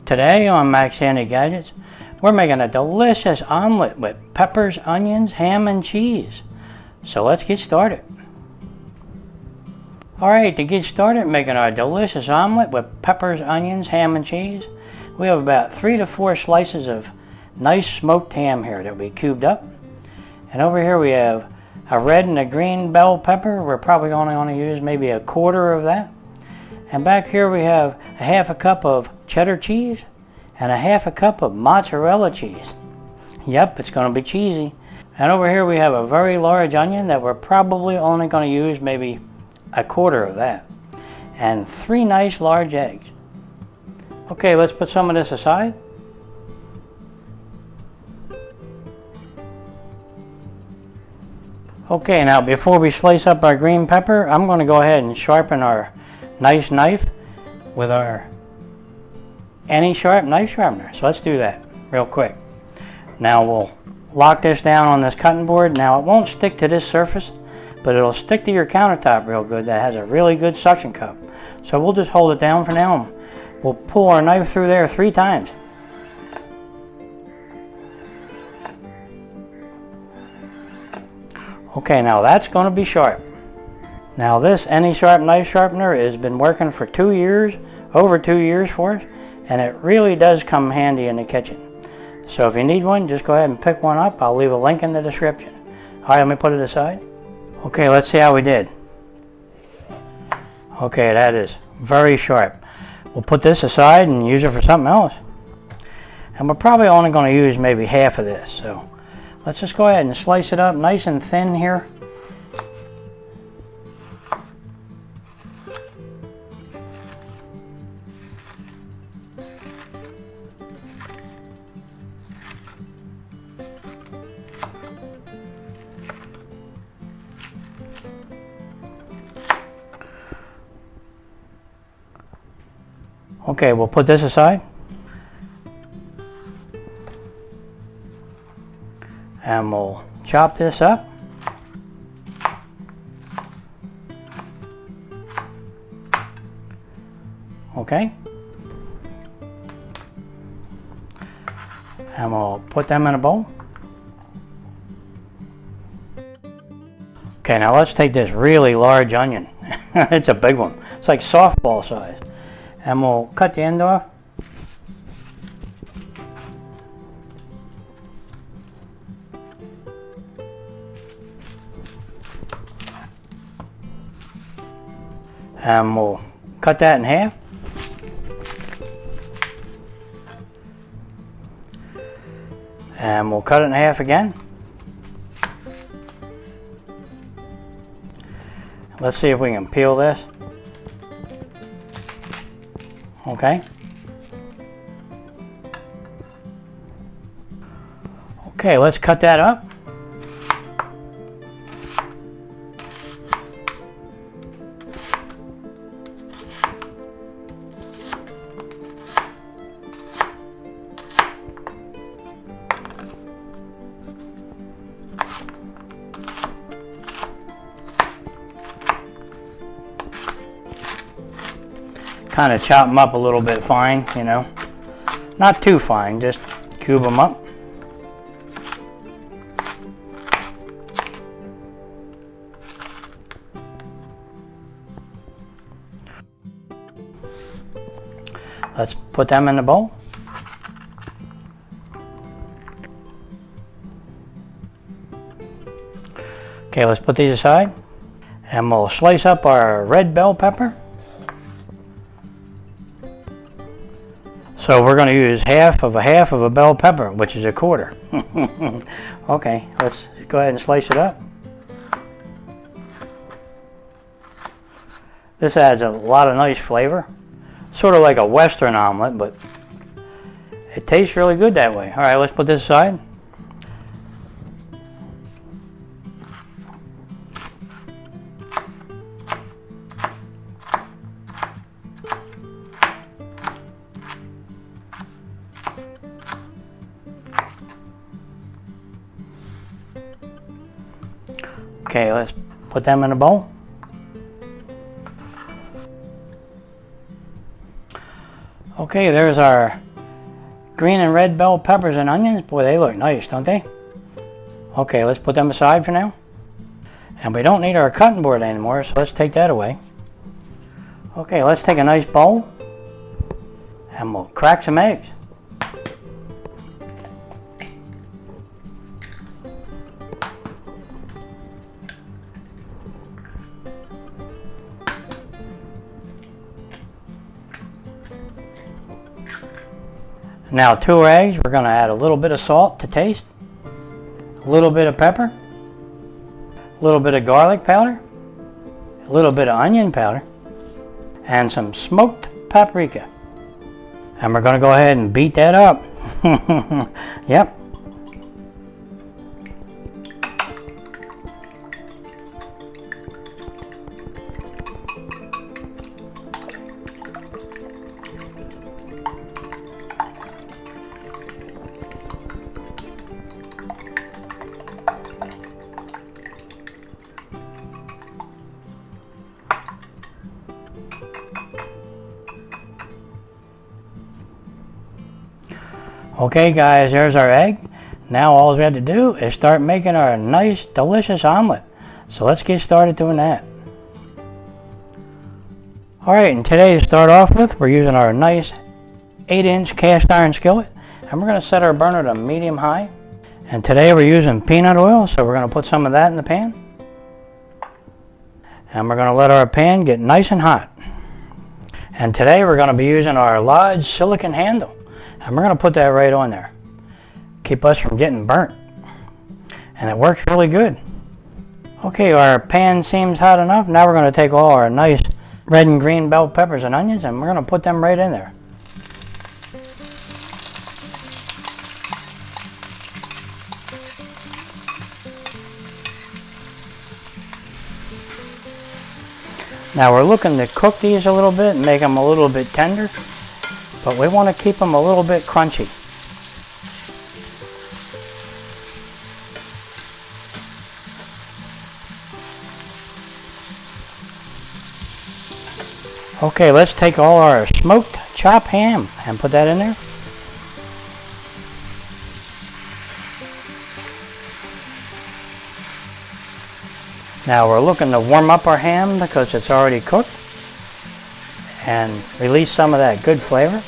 Today on Max Handy Gadgets, we're making a delicious omelet with peppers, onions, ham, and cheese. So let's get started. Alright, to get started making our delicious omelet with peppers, onions, ham, and cheese, we have about 3 to 4 slices of nice smoked ham here that we cubed up. And over here we have a red and a green bell pepper. We're probably only going to use maybe a quarter of that. And back here we have a half a cup of cheddar cheese and a half a cup of mozzarella cheese. Yep, it's going to be cheesy. And over here we have a very large onion that we're probably only going to use maybe a quarter of that. And 3 nice large eggs. Okay, let's put some of this aside. Okay, now before we slice up our green pepper, I'm going to go ahead and sharpen our nice knife with our any sharp knife sharpener. So let's do that real quick. Now we'll lock this down on this cutting board. Now it won't stick to this surface, but it'll stick to your countertop real good. That has a really good suction cup. So we'll just hold it down for now and we'll pull our knife through there 3 times. Okay, now that's going to be sharp. Now this Any Sharp knife sharpener has been working for 2 years, over 2 years for us, and it really does come handy in the kitchen. So if you need one, just go ahead and pick one up. I'll leave a link in the description. All right, let me put it aside. Okay, let's see how we did. Okay, that is very sharp. We'll put this aside and use it for something else. And we're probably only going to use maybe half of this. So let's just go ahead and slice it up nice and thin here. Okay, we'll put this aside. And we'll chop this up. Okay. And we'll put them in a bowl. Okay, now let's take this really large onion. It's a big one. It's like softball size. And we'll cut the end off. And we'll cut that in half. And we'll cut it in half again. Let's see if we can peel this. Okay. Okay, let's cut that up. Kind of chop them up a little bit fine, you know. Not too fine, just cube them up. Let's put them in the bowl. Okay, let's put these aside. And we'll slice up our red bell pepper. So we're going to use half of a bell pepper, which is a quarter. Okay, let's go ahead and slice it up. This adds a lot of nice flavor. Sort of like a Western omelet, but it tastes really good that way. All right, let's put this aside. Okay, let's put them in a bowl. Okay, there's our green and red bell peppers and onions. Boy, they look nice, don't they? Okay, let's put them aside for now. And we don't need our cutting board anymore, so let's take that away. Okay, let's take a nice bowl and we'll crack some eggs. Now 2 eggs, we're going to add a little bit of salt to taste, a little bit of pepper, a little bit of garlic powder, a little bit of onion powder, and some smoked paprika. And we're going to go ahead and beat that up. Yep. Okay guys, there's our egg. Now all we have to do is start making our nice, delicious omelet. So let's get started doing that. Alright, and today to start off with, we're using our nice 8-inch cast iron skillet. And we're going to set our burner to medium high. And today we're using peanut oil, so we're going to put some of that in the pan. And we're going to let our pan get nice and hot. And today we're going to be using our large silicone handle. And we're going to put that right on there. Keep us from getting burnt. And it works really good. Okay, our pan seems hot enough. Now we're going to take all our nice red and green bell peppers and onions and we're going to put them right in there. Now we're looking to cook these a little bit and make them a little bit tender. But we want to keep them a little bit crunchy. Okay, let's take all our smoked chopped ham and put that in there. Now we're looking to warm up our ham because it's already cooked and release some of that good flavor.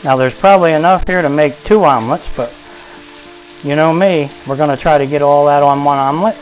Now there's probably enough here to make 2 omelets, but you know me, we're going to try to get all that on one omelet.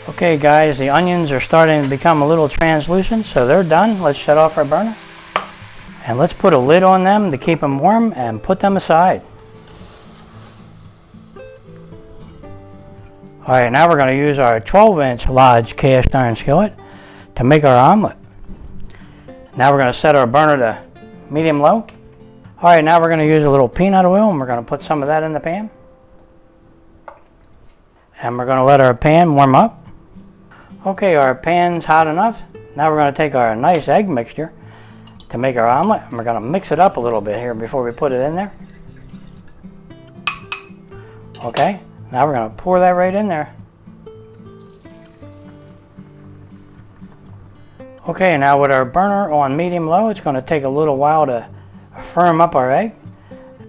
Okay guys, the onions are starting to become a little translucent, so they're done. Let's shut off our burner. And let's put a lid on them to keep them warm and put them aside. Alright, now we're going to use our 12-inch large cast iron skillet to make our omelet. Now we're going to set our burner to medium-low. Alright, now we're going to use a little peanut oil and we're going to put some of that in the pan. And we're going to let our pan warm up. Okay, our pan's hot enough. Now we're going to take our nice egg mixture to make our omelet, and we're going to mix it up a little bit here before we put it in there. Okay, now we're going to pour that right in there. Okay, now with our burner on medium-low, it's going to take a little while to firm up our egg,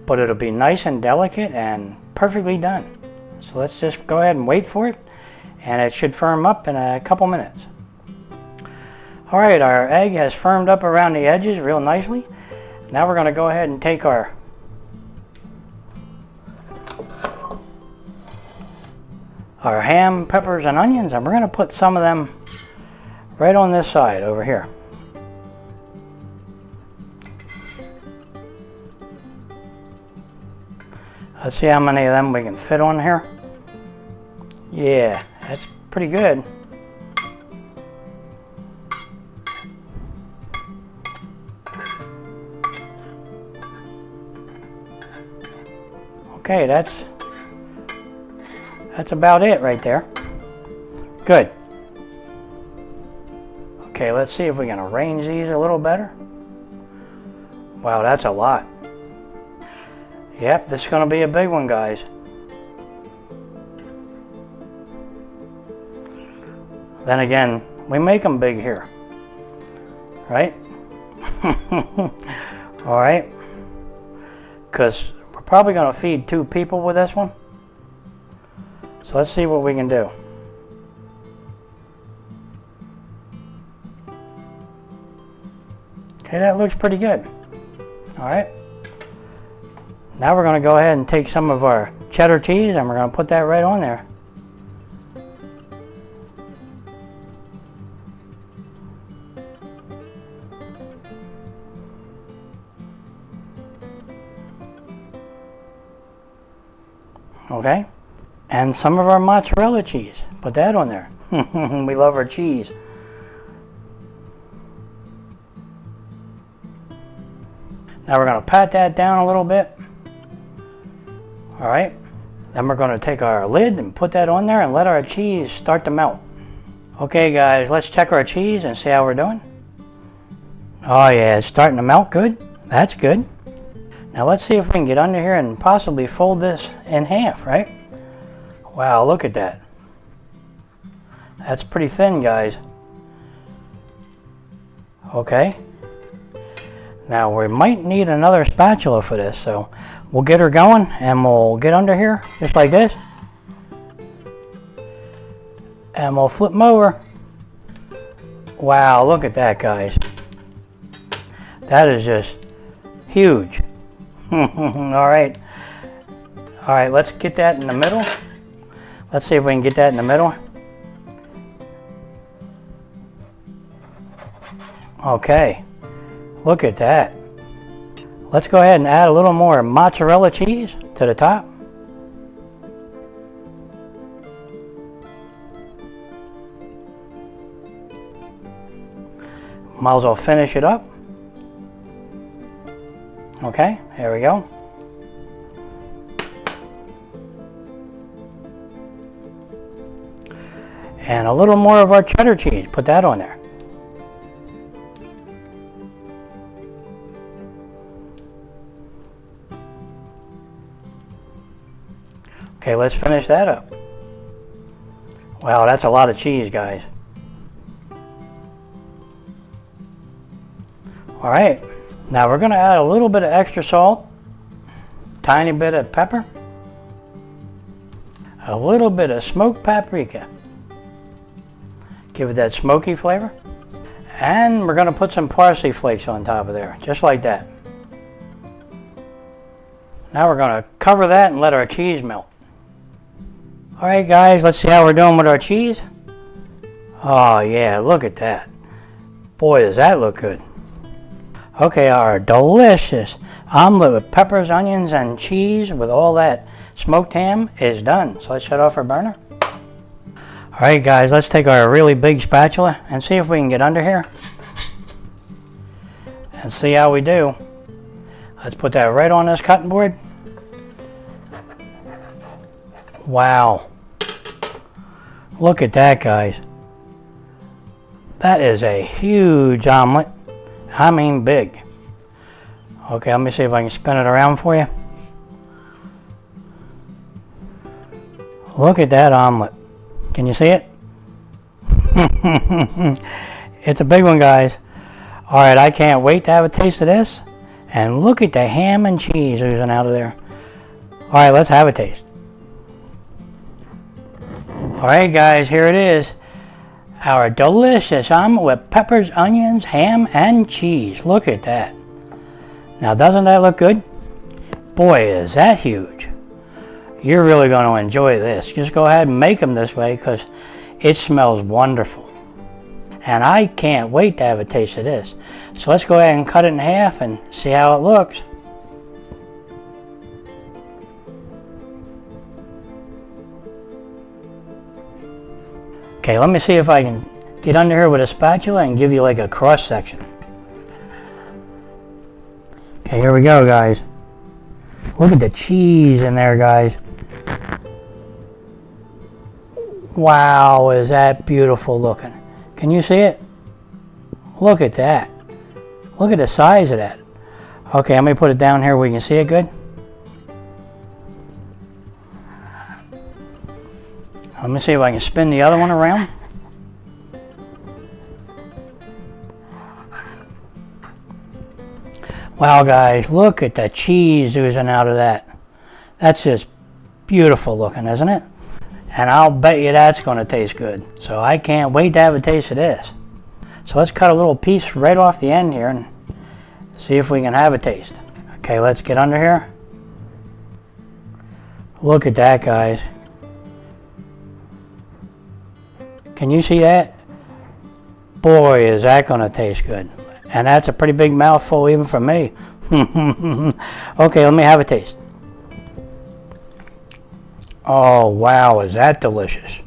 but it'll be nice and delicate and perfectly done. So let's just go ahead and wait for it. And it should firm up in a couple minutes. Alright, our egg has firmed up around the edges real nicely. Now we're going to go ahead and take our ham, peppers, and onions, and we're going to put some of them right on this side over here. Let's see how many of them we can fit on here. Yeah, that's pretty good. Okay, that's about it right there. Good. Okay, let's see if we can arrange these a little better. Wow, that's a lot. Yep, this is going to be a big one, guys. Then again, we make them big here, right? All right, because we're probably going to feed 2 people with this one. So let's see what we can do. Okay, that looks pretty good. All right. Now we're going to go ahead and take some of our cheddar cheese and we're going to put that right on there. Okay. And some of our mozzarella cheese. Put that on there. We love our cheese. Now we're going to pat that down a little bit. All right. Then we're going to take our lid and put that on there and let our cheese start to melt. Okay, guys, let's check our cheese and see how we're doing. Oh yeah, it's starting to melt good. That's good. Now let's see if we can get under here and possibly fold this in half, right? Wow, look at that. That's pretty thin, guys. Okay. Now we might need another spatula for this, so we'll get her going and we'll get under here just like this. And we'll flip them over. Wow, look at that, guys. That is just huge. All right, let's get that in the middle. Let's see if we can get that in the middle. Okay, look at that. Let's go ahead and add a little more mozzarella cheese to the top. Might as well finish it up. Okay, here we go. And a little more of our cheddar cheese. Put that on there. Okay, let's finish that up. Wow, that's a lot of cheese, guys. All right, now we're going to add a little bit of extra salt, tiny bit of pepper, a little bit of smoked paprika. Give it that smoky flavor. And we're going to put some parsley flakes on top of there, just like that. Now we're going to cover that and let our cheese melt. All right, guys, let's see how we're doing with our cheese. Oh, yeah, look at that. Boy, does that look good. Okay, our delicious omelet with peppers, onions, and cheese with all that smoked ham is done. So let's shut off our burner. All right, guys, let's take our really big spatula and see if we can get under here and see how we do. Let's put that right on this cutting board. Wow. Look at that, guys. That is a huge omelet. I mean big. Okay, let me see if I can spin it around for you. Look at that omelet. Can you see it? It's a big one, guys. All right, I can't wait to have a taste of this. And look at the ham and cheese oozing out of there. All right, let's have a taste. All right, guys, here it is. Our delicious omelet with peppers, onions, ham, and cheese. Look at that. Now, doesn't that look good? Boy, is that huge. You're really going to enjoy this. Just go ahead and make them this way because it smells wonderful. And I can't wait to have a taste of this. So let's go ahead and cut it in half and see how it looks. Okay, let me see if I can get under here with a spatula and give you like a cross section. Okay, here we go, guys. Look at the cheese in there, guys. Wow, is that beautiful looking. Can you see it? Look at that. Look at the size of that. Okay, let me put it down here where we can see it good. Let me see if I can spin the other one around. Wow, guys, look at the cheese oozing out of that. That's just beautiful looking, isn't it? And I'll bet you that's going to taste good. So I can't wait to have a taste of this. So let's cut a little piece right off the end here and see if we can have a taste. Okay, let's get under here. Look at that, guys. Can you see that? Boy, is that going to taste good. And that's a pretty big mouthful even for me. Okay, let me have a taste. Oh, wow, is that delicious.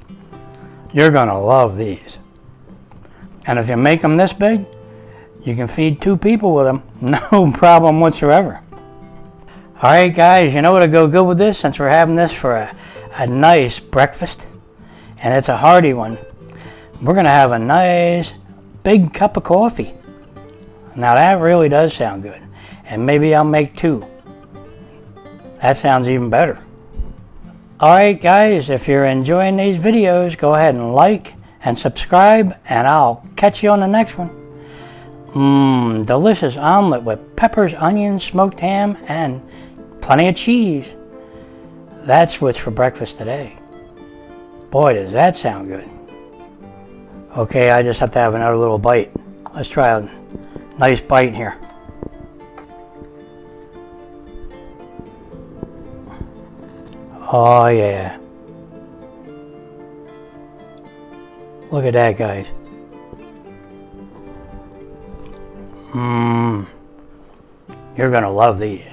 You're going to love these. And if you make them this big, you can feed 2 people with them. No problem whatsoever. All right, guys, you know what'll go good with this since we're having this for a nice breakfast? And it's a hearty one. We're going to have a nice big cup of coffee. Now that really does sound good. And maybe I'll make 2. That sounds even better. Alright guys, if you're enjoying these videos, go ahead and like and subscribe, and I'll catch you on the next one. Delicious omelet with peppers, onions, smoked ham, and plenty of cheese. That's what's for breakfast today. Boy, does that sound good. Okay, I just have to have another little bite. Let's try a nice bite here. Oh yeah. Look at that, guys. You're gonna love these.